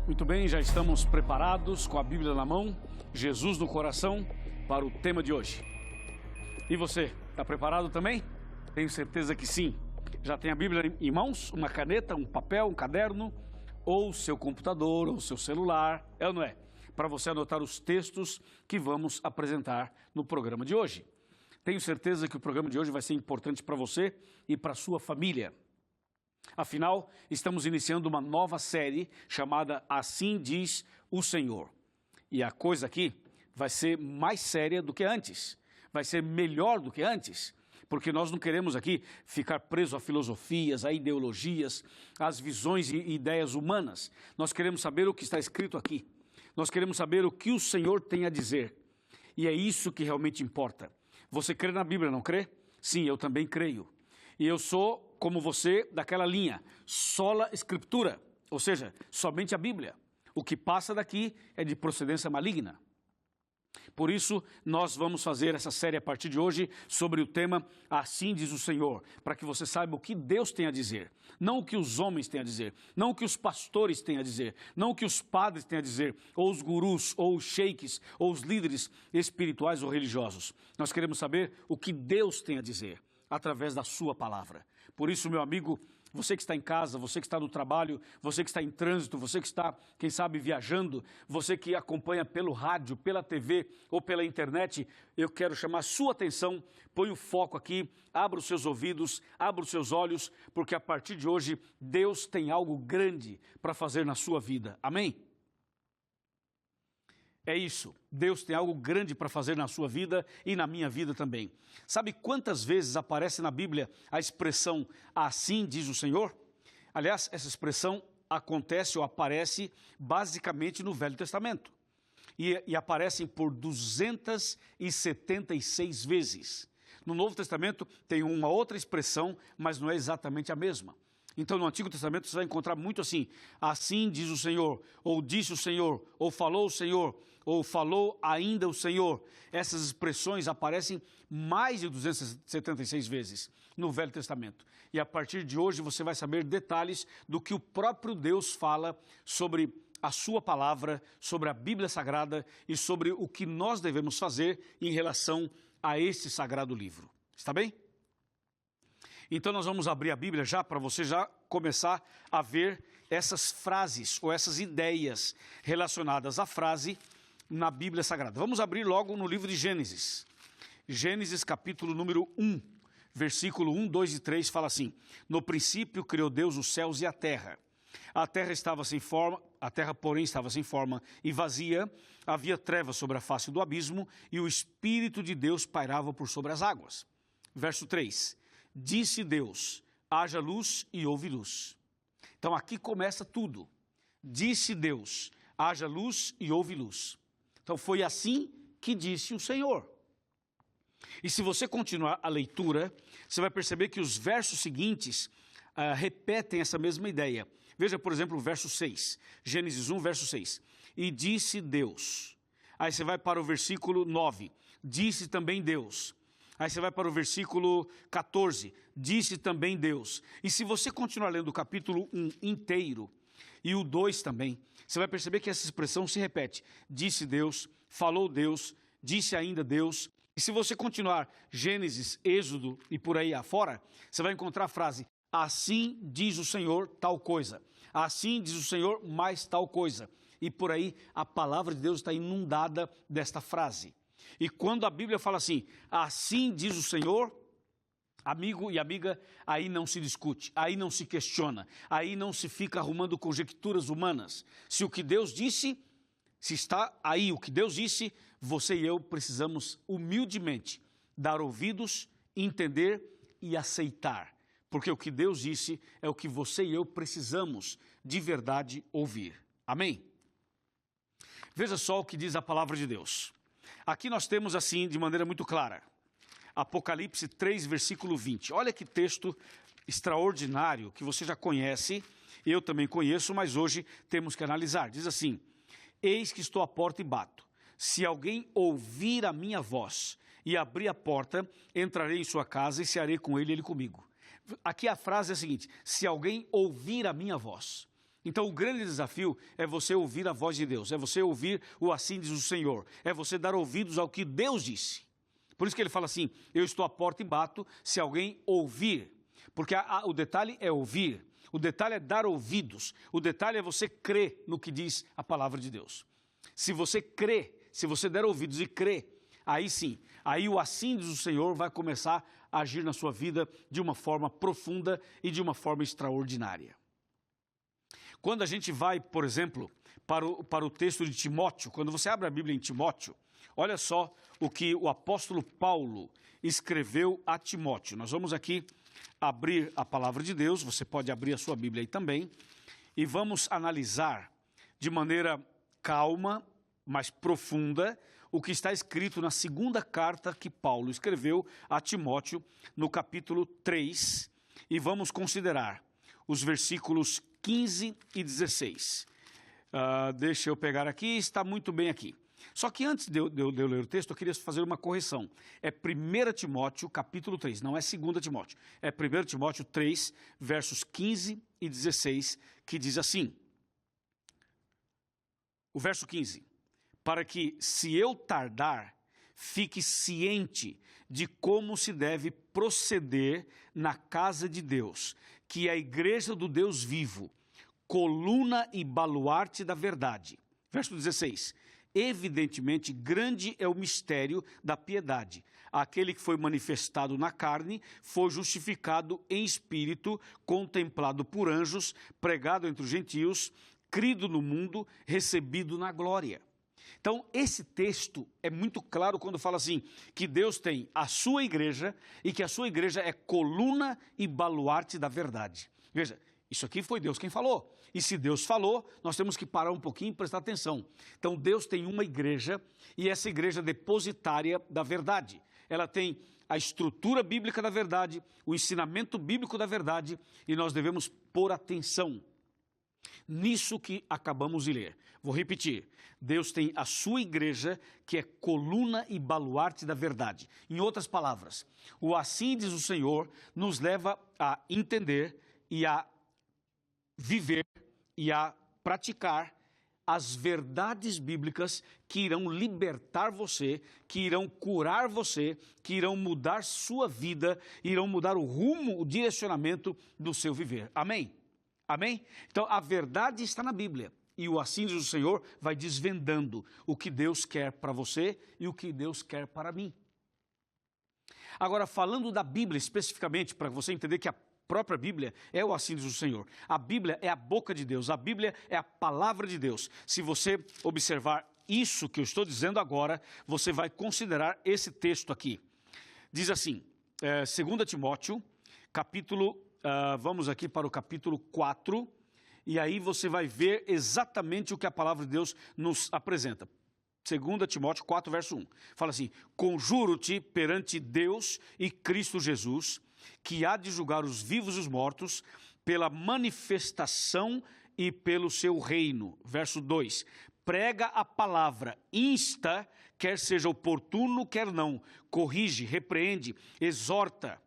Muito bem, já estamos preparados com a Bíblia na mão, Jesus no coração, para o tema de hoje. E você, está preparado também? Tenho certeza que sim. Já tem a Bíblia em mãos, uma caneta, um papel, um caderno, ou seu computador, ou seu celular, é ou não é? Para você anotar os textos que vamos apresentar no programa de hoje. Tenho certeza que o programa de hoje vai ser importante para você e para a sua família. Afinal, estamos iniciando uma nova série chamada Assim Diz o Senhor. E a coisa aqui vai ser mais séria do que antes, vai ser melhor do que antes, porque nós não queremos aqui ficar presos a filosofias, a ideologias, às visões e ideias humanas. Nós queremos saber o que está escrito aqui, nós queremos saber o que o Senhor tem a dizer. E é isso que realmente importa. Você crê na Bíblia, não crê? Sim, eu também creio. E eu sou, como você, daquela linha, sola escritura, ou seja, somente a Bíblia. O que passa daqui é de procedência maligna. Por isso, nós vamos fazer essa série a partir de hoje sobre o tema Assim Diz o Senhor, para que você saiba o que Deus tem a dizer, não o que os homens têm a dizer, não o que os pastores têm a dizer, não o que os padres têm a dizer, ou os gurus, ou os sheiks, ou os líderes espirituais ou religiosos. Nós queremos saber o que Deus tem a dizer através da sua palavra. Por isso, meu amigo, você que está em casa, você que está no trabalho, você que está em trânsito, você que está, quem sabe, viajando, você que acompanha pelo rádio, pela TV ou pela internet, eu quero chamar a sua atenção, põe o foco aqui, abra os seus ouvidos, abra os seus olhos, porque a partir de hoje, Deus tem algo grande para fazer na sua vida. Amém? É isso, Deus tem algo grande para fazer na sua vida e na minha vida também. Sabe quantas vezes aparece na Bíblia a expressão assim diz o Senhor? Aliás, essa expressão acontece ou aparece basicamente no Velho Testamento. E aparecem por 276 vezes. No Novo Testamento tem uma outra expressão, mas não é exatamente a mesma. Então, no Antigo Testamento, você vai encontrar muito assim, assim diz o Senhor, ou disse o Senhor, ou falou o Senhor, ou falou ainda o Senhor. Essas expressões aparecem mais de 276 vezes no Velho Testamento. E a partir de hoje você vai saber detalhes do que o próprio Deus fala sobre a sua palavra, sobre a Bíblia Sagrada e sobre o que nós devemos fazer em relação a esse sagrado livro. Está bem? Então nós vamos abrir a Bíblia já para você já começar a ver essas frases ou essas ideias relacionadas à frase na Bíblia Sagrada. Vamos abrir logo no livro de Gênesis. Gênesis capítulo número 1, versículo 1, 2 e 3 fala assim: No princípio criou Deus os céus e a terra. A terra estava sem forma, a terra porém estava sem forma e vazia, havia trevas sobre a face do abismo e o Espírito de Deus pairava por sobre as águas. Verso 3. Disse Deus, haja luz e houve luz. Então aqui começa tudo. Disse Deus, haja luz e houve luz. Então foi assim que disse o Senhor. E se você continuar a leitura, você vai perceber que os versos seguintes repetem essa mesma ideia. Veja, por exemplo, o verso 6. Gênesis 1, verso 6. E disse Deus. Aí você vai para o versículo 9. Disse também Deus. Aí você vai para o versículo 14, disse também Deus. E se você continuar lendo o capítulo 1 inteiro, e o 2 também, você vai perceber que essa expressão se repete. Disse Deus, falou Deus, disse ainda Deus. E se você continuar Gênesis, Êxodo e por aí afora, você vai encontrar a frase, assim diz o Senhor tal coisa. Assim diz o Senhor mais tal coisa. E por aí a palavra de Deus está inundada desta frase. E quando a Bíblia fala assim, assim diz o Senhor, amigo e amiga, aí não se discute, aí não se questiona, aí não se fica arrumando conjecturas humanas. Se o que Deus disse, se está aí o que Deus disse, você e eu precisamos humildemente dar ouvidos, entender e aceitar. Porque o que Deus disse é o que você e eu precisamos de verdade ouvir. Amém? Veja só o que diz a palavra de Deus. Aqui nós temos assim, de maneira muito clara, Apocalipse 3, versículo 20. Olha que texto extraordinário que você já conhece, eu também conheço, mas hoje temos que analisar. Diz assim, eis que estou à porta e bato. Se alguém ouvir a minha voz e abrir a porta, entrarei em sua casa e cearei com ele e ele comigo. Aqui a frase é a seguinte, se alguém ouvir a minha voz. Então, o grande desafio é você ouvir a voz de Deus, é você ouvir o assim diz o Senhor, é você dar ouvidos ao que Deus disse. Por isso que ele fala assim, eu estou à porta e bato, se alguém ouvir. Porque o detalhe é ouvir, o detalhe é dar ouvidos, o detalhe é você crer no que diz a palavra de Deus. Se você crê, se você der ouvidos e crê, aí sim, aí o assim diz o Senhor vai começar a agir na sua vida de uma forma profunda e de uma forma extraordinária. Quando a gente vai, por exemplo, para o texto de Timóteo, quando você abre a Bíblia em Timóteo, olha só o que o apóstolo Paulo escreveu a Timóteo. Nós vamos aqui abrir a palavra de Deus, você pode abrir a sua Bíblia aí também, e vamos analisar de maneira calma, mas profunda, o que está escrito na segunda carta que Paulo escreveu a Timóteo, no capítulo 3, e vamos considerar os versículos 15 e 16. Deixa eu pegar aqui, está muito bem aqui. Só que antes de eu ler o texto, eu queria fazer uma correção. É 1 Timóteo, capítulo 3, não é 2 Timóteo. É 1 Timóteo 3, versos 15 e 16, que diz assim. O verso 15. Para que, se eu tardar, fique ciente de como se deve proceder na casa de Deus, que é a igreja do Deus vivo, coluna e baluarte da verdade. Verso 16. Evidentemente, grande é o mistério da piedade. Aquele que foi manifestado na carne, foi justificado em espírito, contemplado por anjos, pregado entre os gentios, crido no mundo, recebido na glória. Então, esse texto é muito claro quando fala assim, que Deus tem a sua igreja e que a sua igreja é coluna e baluarte da verdade. Veja, isso aqui foi Deus quem falou. E se Deus falou, nós temos que parar um pouquinho e prestar atenção. Então, Deus tem uma igreja e essa igreja é depositária da verdade. Ela tem a estrutura bíblica da verdade, o ensinamento bíblico da verdade e nós devemos pôr atenção nisso que acabamos de ler. Vou repetir. Deus tem a sua igreja, que é coluna e baluarte da verdade. Em outras palavras, o assim diz o Senhor nos leva a entender e a viver e a praticar as verdades bíblicas que irão libertar você, que irão curar você, que irão mudar sua vida, irão mudar o rumo, o direcionamento do seu viver. Amém? Amém? Então, a verdade está na Bíblia. E o assim diz o Senhor vai desvendando o que Deus quer para você e o que Deus quer para mim. Agora, falando da Bíblia especificamente, para você entender que a própria Bíblia é o assim diz o Senhor. A Bíblia é a boca de Deus, a Bíblia é a palavra de Deus. Se você observar isso que eu estou dizendo agora, você vai considerar esse texto aqui. Diz assim, 2 Timóteo, vamos aqui para o capítulo 4, e aí você vai ver exatamente o que a palavra de Deus nos apresenta. 2 Timóteo 4, verso 1. Fala assim, conjuro-te perante Deus e Cristo Jesus, que há de julgar os vivos e os mortos, pela manifestação e pelo seu reino. Verso 2. Prega a palavra, insta, quer seja oportuno, quer não, corrige, repreende, exorta,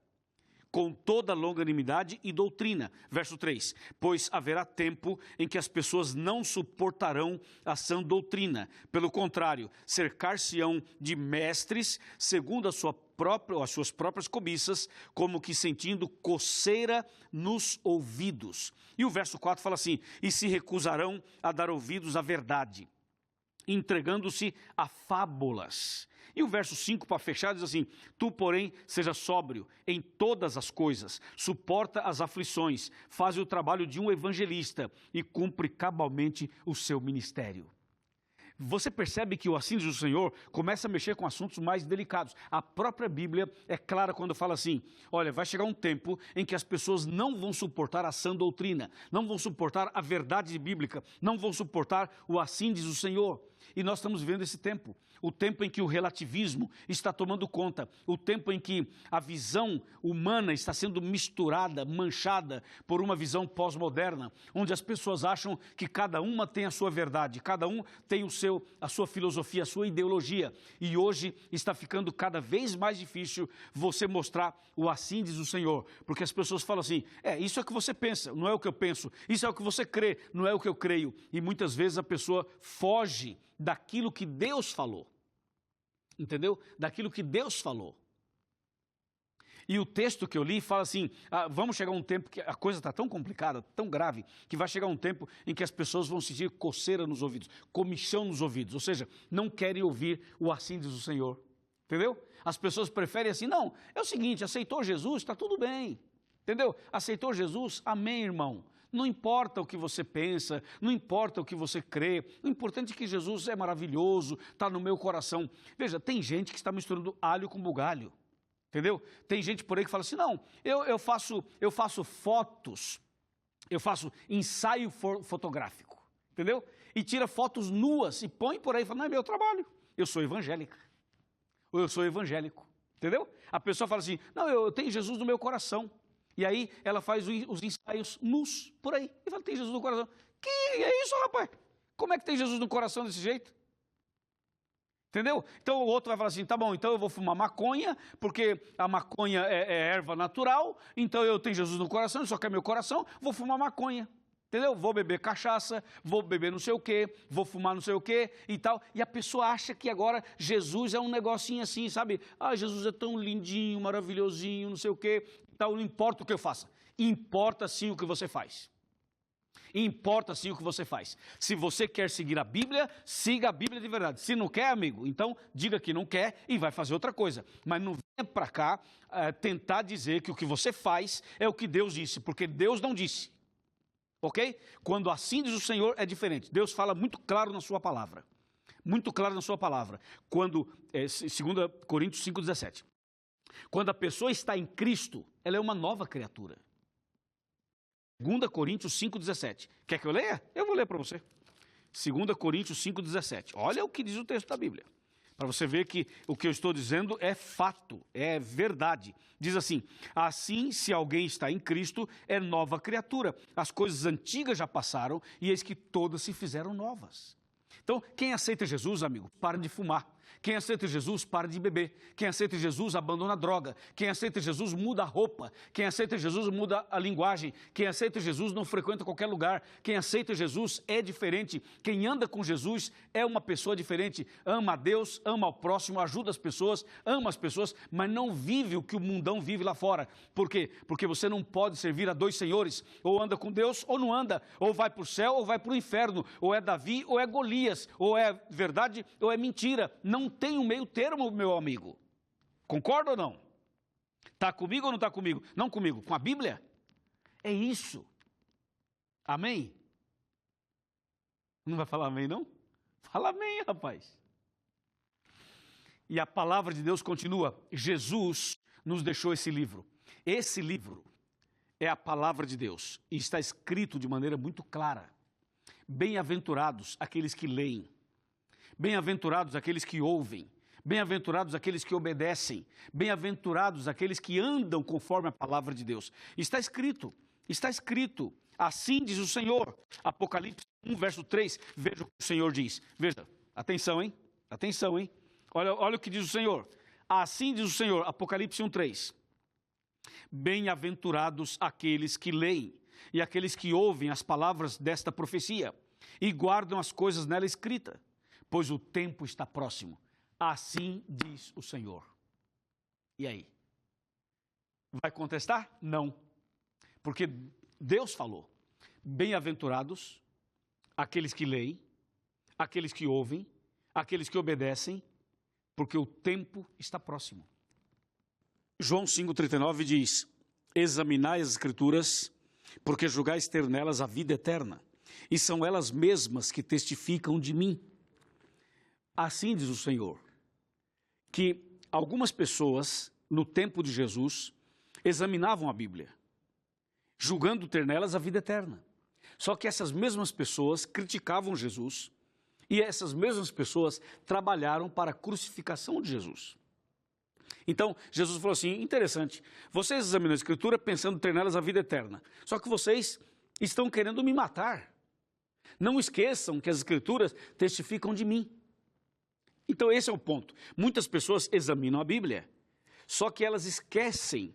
com toda longanimidade e doutrina. Verso 3, pois haverá tempo em que as pessoas não suportarão a sã doutrina. Pelo contrário, cercar-se-ão de mestres, segundo as suas próprias cobiças, como que sentindo coceira nos ouvidos. E o verso 4 fala assim, e se recusarão a dar ouvidos à verdade, entregando-se a fábulas. E o verso 5, para fechar, diz assim, tu, porém, seja sóbrio em todas as coisas, suporta as aflições, faz o trabalho de um evangelista e cumpre cabalmente o seu ministério. Você percebe que o assim diz o Senhor começa a mexer com assuntos mais delicados. A própria Bíblia é clara quando fala assim, olha, vai chegar um tempo em que as pessoas não vão suportar a sã doutrina, não vão suportar a verdade bíblica, não vão suportar o assim diz o Senhor. E nós estamos vivendo esse tempo. O tempo em que o relativismo está tomando conta. O tempo em que a visão humana está sendo misturada, manchada por uma visão pós-moderna, onde as pessoas acham que cada uma tem a sua verdade, cada um tem a sua filosofia, a sua ideologia. E hoje está ficando cada vez mais difícil você mostrar o assim diz o Senhor. Porque as pessoas falam assim, isso é o que você pensa, não é o que eu penso. Isso é o que você crê, não é o que eu creio. E muitas vezes a pessoa foge daquilo que Deus falou. Entendeu? Daquilo que Deus falou. E o texto que eu li fala assim, vamos chegar a um tempo que a coisa está tão complicada, tão grave, que vai chegar um tempo em que as pessoas vão sentir coceira nos ouvidos, comichão nos ouvidos, ou seja, não querem ouvir o assim diz o Senhor. Entendeu? As pessoas preferem assim, não, é o seguinte, aceitou Jesus, está tudo bem. Entendeu? Aceitou Jesus, amém, irmão. Não importa o que você pensa, não importa o que você crê, o importante é que Jesus é maravilhoso, está no meu coração. Veja, tem gente que está misturando alho com bugalho, entendeu? Tem gente por aí que fala assim, não, eu faço fotos, eu faço ensaio fotográfico, entendeu? E tira fotos nuas e põe por aí e fala, não é meu trabalho, eu sou evangélica, ou eu sou evangélico, entendeu? A pessoa fala assim, não, eu tenho Jesus no meu coração. E aí ela faz os ensaios nus por aí. E fala, tem Jesus no coração. Que é isso, rapaz? Como é que tem Jesus no coração desse jeito? Entendeu? Então o outro vai falar assim, tá bom, então eu vou fumar maconha, porque a maconha é erva natural, então eu tenho Jesus no coração, ele só quer meu coração, vou fumar maconha. Entendeu? Vou beber cachaça, vou beber não sei o quê, vou fumar não sei o quê e tal. E a pessoa acha que agora Jesus é um negocinho assim, sabe? Jesus é tão lindinho, maravilhosinho, não sei o quê. Então não importa o que eu faça. Importa sim o que você faz. Importa sim o que você faz. Se você quer seguir a Bíblia, siga a Bíblia de verdade. Se não quer, amigo, então diga que não quer e vai fazer outra coisa. Mas não venha para cá tentar dizer que o que você faz é o que Deus disse, porque Deus não disse. Ok? Quando assim diz o Senhor é diferente. Deus fala muito claro na sua palavra. Muito claro na sua palavra. Quando, 2 Coríntios 5,17. Quando a pessoa está em Cristo, ela é uma nova criatura. 2 Coríntios 5,17. Quer que eu leia? Eu vou ler para você. 2 Coríntios 5,17. Olha o que diz o texto da Bíblia. Para você ver que o que eu estou dizendo é fato, é verdade. Diz assim, assim se alguém está em Cristo, é nova criatura. As coisas antigas já passaram e eis que todas se fizeram novas. Então, quem aceita Jesus, amigo, para de fumar. Quem aceita Jesus, para de beber. Quem aceita Jesus, abandona a droga. Quem aceita Jesus, muda a roupa. Quem aceita Jesus, muda a linguagem. Quem aceita Jesus, não frequenta qualquer lugar. Quem aceita Jesus é diferente. Quem anda com Jesus é uma pessoa diferente. Ama a Deus, ama ao próximo, ajuda as pessoas, ama as pessoas, mas não vive o que o mundão vive lá fora. Por quê? Porque você não pode servir a dois senhores. Ou anda com Deus ou não anda. Ou vai para o céu ou vai para o inferno. Ou é Davi ou é Golias. Ou é verdade ou é mentira. Não tem um meio termo, meu amigo. Concorda ou não? Está comigo ou não está comigo? Não comigo, com a Bíblia? É isso. Amém? Não vai falar amém, não? Fala amém, rapaz. E a palavra de Deus continua. Jesus nos deixou esse livro. Esse livro é a palavra de Deus. E está escrito de maneira muito clara. Bem-aventurados aqueles que leem. Bem-aventurados aqueles que ouvem, bem-aventurados aqueles que obedecem, bem-aventurados aqueles que andam conforme a palavra de Deus. Está escrito, assim diz o Senhor. Apocalipse 1, verso 3, veja o que o Senhor diz. Veja, atenção, hein? Atenção, hein? Olha o que diz o Senhor. Assim diz o Senhor, Apocalipse 1, 3. Bem-aventurados aqueles que leem e aqueles que ouvem as palavras desta profecia e guardam as coisas nela escritas. Pois o tempo está próximo. Assim diz o Senhor. E aí? Vai contestar? Não. Porque Deus falou. Bem-aventurados aqueles que leem, aqueles que ouvem, aqueles que obedecem, porque o tempo está próximo. João 5,39 diz, examinai as Escrituras, porque julgais ter nelas a vida eterna, e são elas mesmas que testificam de mim. Assim diz o Senhor, que algumas pessoas, no tempo de Jesus, examinavam a Bíblia, julgando ter nelas a vida eterna. Só que essas mesmas pessoas criticavam Jesus E essas mesmas pessoas trabalharam para a crucificação de Jesus. Então, Jesus falou assim, interessante, vocês examinam a Escritura pensando ter nelas a vida eterna, só que vocês estão querendo me matar. Não esqueçam que as Escrituras testificam de mim. Então, esse é o ponto. Muitas pessoas examinam a Bíblia, só que elas esquecem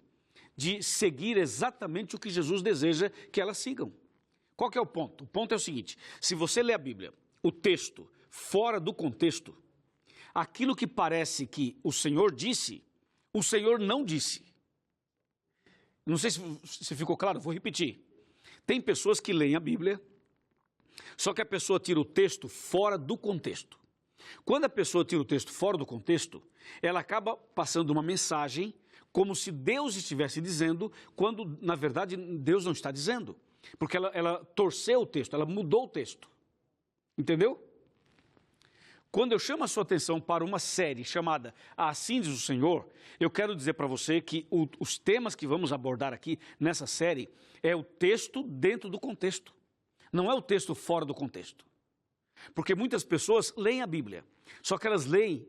de seguir exatamente o que Jesus deseja que elas sigam. Qual que é o ponto? O ponto é o seguinte, se você lê a Bíblia, o texto, fora do contexto, aquilo que parece que o Senhor disse, o Senhor não disse. Não sei se ficou claro, vou repetir. Tem pessoas que leem a Bíblia, só que a pessoa tira o texto fora do contexto. Quando a pessoa tira o texto fora do contexto, ela acaba passando uma mensagem como se Deus estivesse dizendo, quando na verdade Deus não está dizendo. Porque ela torceu o texto, ela mudou o texto. Entendeu? Quando eu chamo a sua atenção para uma série chamada Assim Diz o Senhor, eu quero dizer para você que os temas que vamos abordar aqui nessa série é o texto dentro do contexto. Não é o texto fora do contexto. Porque muitas pessoas leem a Bíblia, só que elas leem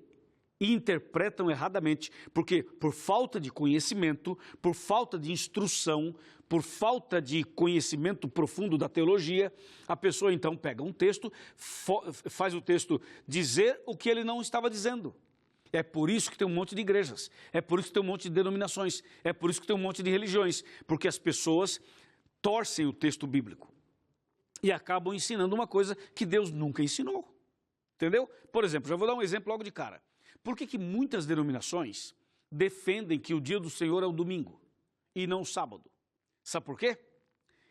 e interpretam erradamente, porque por falta de conhecimento, por falta de instrução, por falta de conhecimento profundo da teologia, a pessoa então pega um texto, faz o texto dizer o que ele não estava dizendo. É por isso que tem um monte de igrejas, é por isso que tem um monte de denominações, é por isso que tem um monte de religiões, porque as pessoas torcem o texto bíblico e acabam ensinando uma coisa que Deus nunca ensinou. Entendeu? Por exemplo, já vou dar um exemplo logo de cara. Por que muitas denominações defendem que o dia do Senhor é o domingo e não o sábado? Sabe por quê?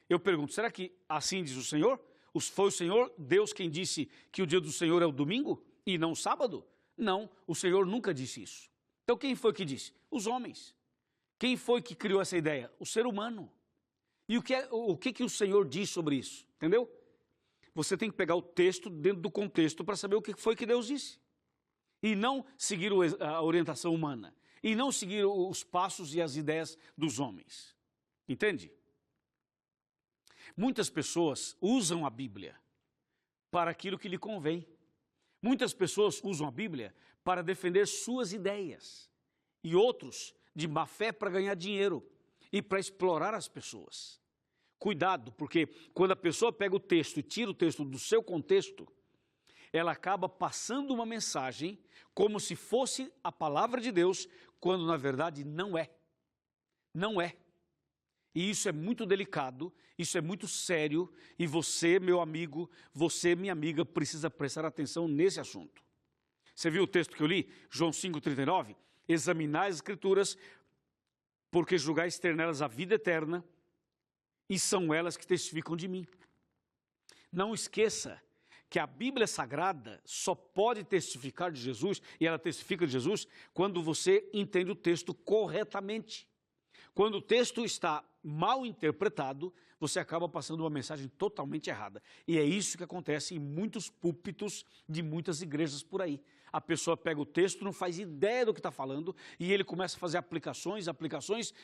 Eu pergunto, será que assim diz o Senhor? Foi o Senhor, Deus, quem disse que o dia do Senhor é o domingo e não o sábado? Não, o Senhor nunca disse isso. Então quem foi que disse? Os homens. Quem foi que criou essa ideia? O ser humano. E o que o Senhor diz sobre isso? Entendeu? Você tem que pegar o texto dentro do contexto para saber o que foi que Deus disse. E não seguir a orientação humana. E não seguir os passos e as ideias dos homens. Entende? Muitas pessoas usam a Bíblia para aquilo que lhe convém. Muitas pessoas usam a Bíblia para defender suas ideias. E outros de má fé para ganhar dinheiro e para explorar as pessoas. Cuidado, porque quando a pessoa pega o texto e tira o texto do seu contexto, ela acaba passando uma mensagem como se fosse a palavra de Deus, quando na verdade não é. Não é. E isso é muito delicado, isso é muito sério, e você, meu amigo, você, minha amiga, precisa prestar atenção nesse assunto. Você viu o texto que eu li? João 5,39? Examinai as Escrituras, porque julgais ter nelas a vida eterna, e são elas que testificam de mim. Não esqueça que a Bíblia Sagrada só pode testificar de Jesus, e ela testifica de Jesus, quando você entende o texto corretamente. Quando o texto está mal interpretado, você acaba passando uma mensagem totalmente errada. E é isso que acontece em muitos púlpitos de muitas igrejas por aí. A pessoa pega o texto, não faz ideia do que está falando, e ele começa a fazer aplicações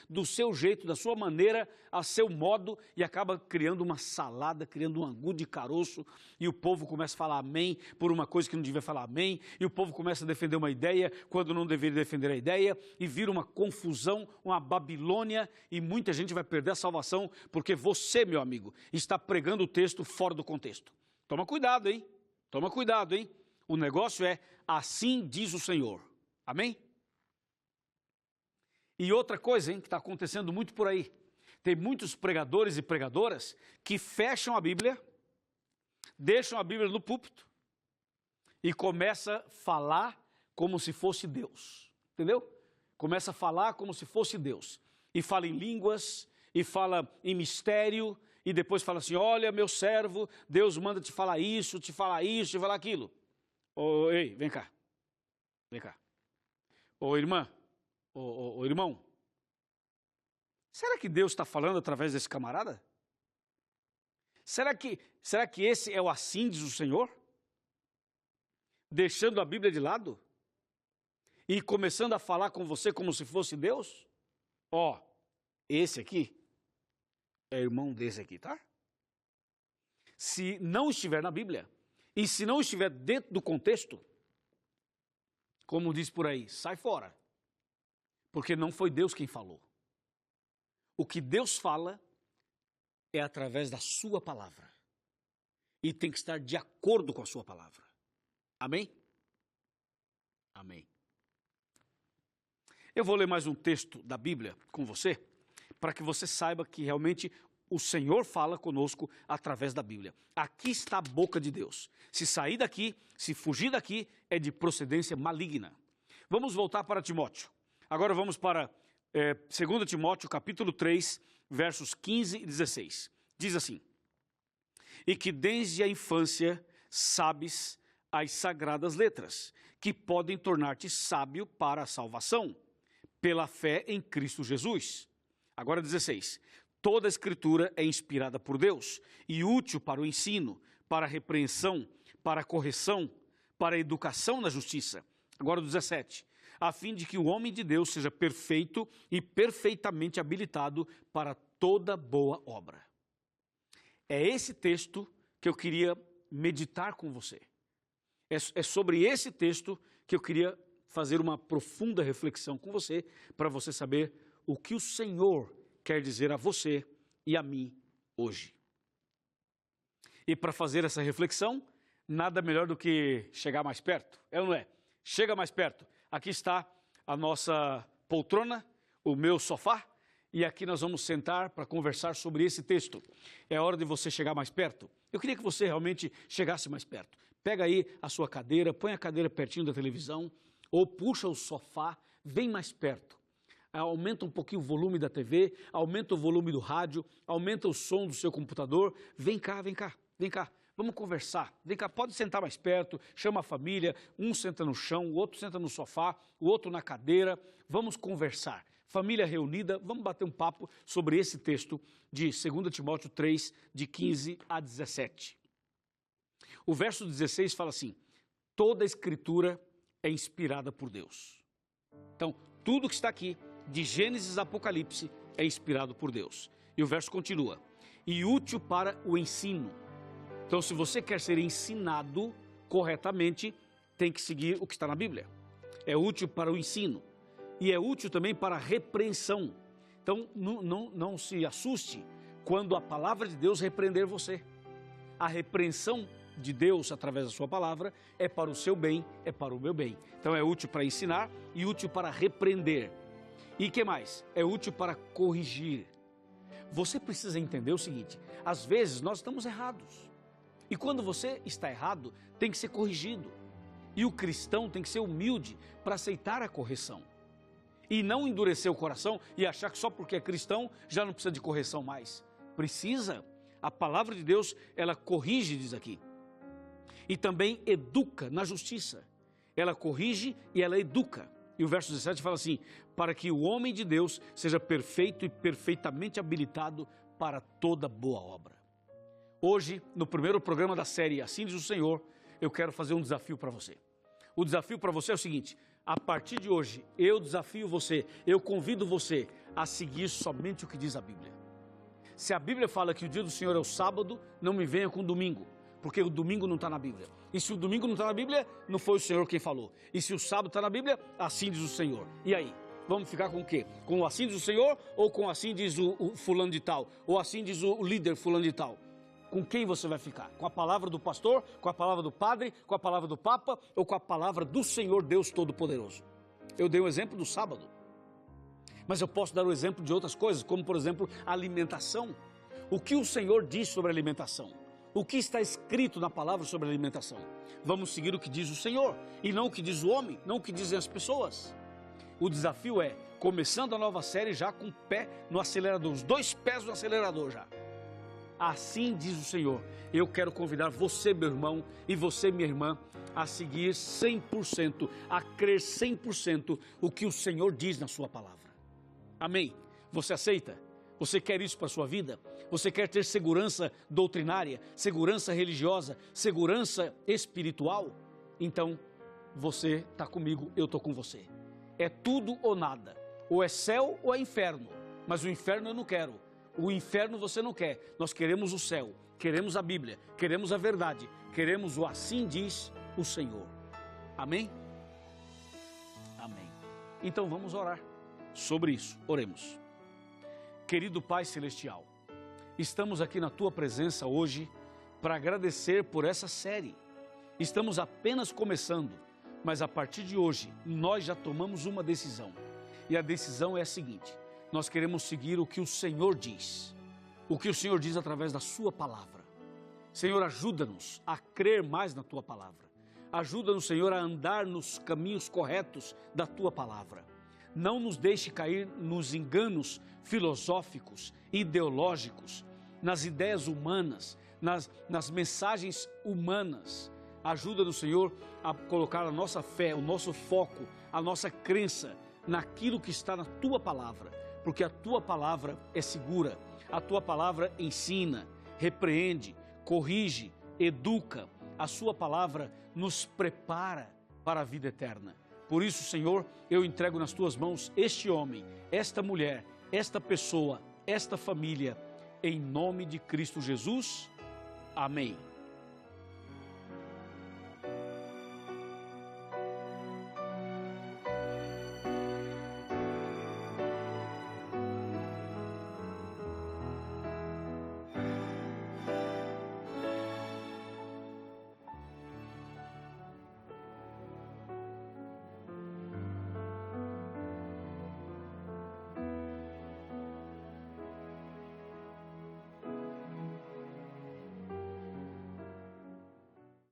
do seu jeito, da sua maneira, a seu modo, e acaba criando uma salada, criando um angu de caroço, e o povo começa a falar amém por uma coisa que não devia falar amém, e o povo começa a defender uma ideia quando não deveria defender a ideia, e vira uma confusão, uma Babilônia, e muita gente vai perder a salvação, porque você, meu amigo, está pregando o texto fora do contexto. Toma cuidado, hein? Toma cuidado, hein? O negócio é, assim diz o Senhor. Amém? E outra coisa, hein, que está acontecendo muito por aí. Tem muitos pregadores e pregadoras que fecham a Bíblia, deixam a Bíblia no púlpito e começa a falar como se fosse Deus. Entendeu? Começa a falar como se fosse Deus. E fala em línguas, e fala em mistério, e depois fala assim, olha, meu servo, Deus manda te falar isso, te falar aquilo. Ô, ei, vem cá. Vem cá. Ô, irmã, ô, irmão, será que Deus está falando através desse camarada? Será que esse é o assim diz o Senhor? Deixando a Bíblia de lado? E começando a falar com você como se fosse Deus? Ó, esse aqui é irmão desse aqui, tá? Se não estiver na Bíblia, E se não estiver dentro do contexto, como diz por aí, sai fora. Porque não foi Deus quem falou. O que Deus fala é através da sua palavra. E tem que estar de acordo com a sua palavra. Amém? Amém. Eu vou ler mais um texto da Bíblia com você, para que você saiba que realmente o Senhor fala conosco através da Bíblia. Aqui está a boca de Deus. Se sair daqui, se fugir daqui, é de procedência maligna. Vamos voltar para Timóteo. Agora vamos para 2 Timóteo, capítulo 3, versos 15 e 16. Diz assim: E que desde a infância sabes as sagradas letras, que podem tornar-te sábio para a salvação, pela fé em Cristo Jesus. Agora 16. Toda a Escritura é inspirada por Deus e útil para o ensino, para a repreensão, para a correção, para a educação na justiça. Agora 17. A fim de que o homem de Deus seja perfeito e perfeitamente habilitado para toda boa obra. É esse texto que eu queria meditar com você. É sobre esse texto que eu queria fazer uma profunda reflexão com você, para você saber o que o Senhor quer dizer a você e a mim hoje. E para fazer essa reflexão, nada melhor do que chegar mais perto, é ou não é? Chega mais perto. Aqui está a nossa poltrona, o meu sofá, e aqui nós vamos sentar para conversar sobre esse texto. É hora de você chegar mais perto. Eu queria que você realmente chegasse mais perto. Pega aí a sua cadeira, põe a cadeira pertinho da televisão, ou puxa o sofá, vem mais perto. Aumenta um pouquinho o volume da TV, aumenta o volume do rádio, aumenta o som do seu computador. Vem cá, vem cá, vem cá. Vamos conversar. Vem cá, pode sentar mais perto, chama a família, um senta no chão, o outro senta no sofá, o outro na cadeira. Vamos conversar. Família reunida, vamos bater um papo sobre esse texto de 2 Timóteo 3, de 15 a 17. O verso 16 fala assim: toda a Escritura é inspirada por Deus. Então, tudo que está aqui, de Gênesis a Apocalipse, é inspirado por Deus. E o verso continua: e útil para o ensino. Então, se você quer ser ensinado corretamente, tem que seguir o que está na Bíblia. É útil para o ensino. E é útil também para a repreensão. Então, não se assuste quando a palavra de Deus repreender você. A repreensão de Deus através da sua palavra é para o seu bem, é para o meu bem. Então, é útil para ensinar e útil para repreender. E o que mais? É útil para corrigir. Você precisa entender o seguinte: às vezes nós estamos errados. E quando você está errado, tem que ser corrigido. E o cristão tem que ser humilde para aceitar a correção. E não endurecer o coração e achar que só porque é cristão já não precisa de correção mais. Precisa. A palavra de Deus, ela corrige, diz aqui. E também educa na justiça. Ela corrige e ela educa. E o verso 17 fala assim: para que o homem de Deus seja perfeito e perfeitamente habilitado para toda boa obra. Hoje, no primeiro programa da série Assim Diz o Senhor, eu quero fazer um desafio para você. O desafio para você é o seguinte: a partir de hoje, eu desafio você, eu convido você a seguir somente o que diz a Bíblia. Se a Bíblia fala que o dia do Senhor é o sábado, não me venha com domingo, porque o domingo não está na Bíblia. E se o domingo não está na Bíblia, não foi o Senhor quem falou. E se o sábado está na Bíblia, assim diz o Senhor. E aí? Vamos ficar com o quê? Com o assim diz o Senhor ou com assim diz o fulano de tal? Ou assim diz o líder fulano de tal? Com quem você vai ficar? Com a palavra do pastor, com a palavra do padre, com a palavra do papa ou com a palavra do Senhor Deus Todo-Poderoso? Eu dei o exemplo do sábado, mas eu posso dar o exemplo de outras coisas, como por exemplo a alimentação. O que o Senhor diz sobre a alimentação? O que está escrito na palavra sobre a alimentação? Vamos seguir o que diz o Senhor e não o que diz o homem, não o que dizem as pessoas. O desafio é, começando a nova série já com o pé no acelerador, os 2 pés no acelerador já. Assim diz o Senhor. Eu quero convidar você, meu irmão, e você, minha irmã, a seguir 100%, a crer 100% o que o Senhor diz na sua palavra. Amém? Você aceita? Você quer isso para a sua vida? Você quer ter segurança doutrinária, segurança religiosa, segurança espiritual? Então, você está comigo, eu estou com você. É tudo ou nada. Ou é céu ou é inferno. Mas o inferno eu não quero. O inferno você não quer. Nós queremos o céu, queremos a Bíblia, queremos a verdade, queremos o assim diz o Senhor. Amém? Amém. Então vamos orar sobre isso. Oremos. Querido Pai Celestial, estamos aqui na Tua presença hoje para agradecer por essa série. Estamos apenas começando, mas a partir de hoje nós já tomamos uma decisão. E a decisão é a seguinte: nós queremos seguir o que o Senhor diz. O que o Senhor diz através da Sua palavra. Senhor, ajuda-nos a crer mais na Tua palavra. Ajuda-nos, Senhor, a andar nos caminhos corretos da Tua palavra. Não nos deixe cair nos enganos filosóficos, ideológicos, nas ideias humanas, nas mensagens humanas. Ajuda-nos, Senhor, a colocar a nossa fé, o nosso foco, a nossa crença naquilo que está na Tua palavra, porque a Tua palavra é segura, a Tua palavra ensina, repreende, corrige, educa, a Sua palavra nos prepara para a vida eterna. Por isso, Senhor, eu entrego nas Tuas mãos este homem, esta mulher, esta pessoa, esta família, em nome de Cristo Jesus. Amém.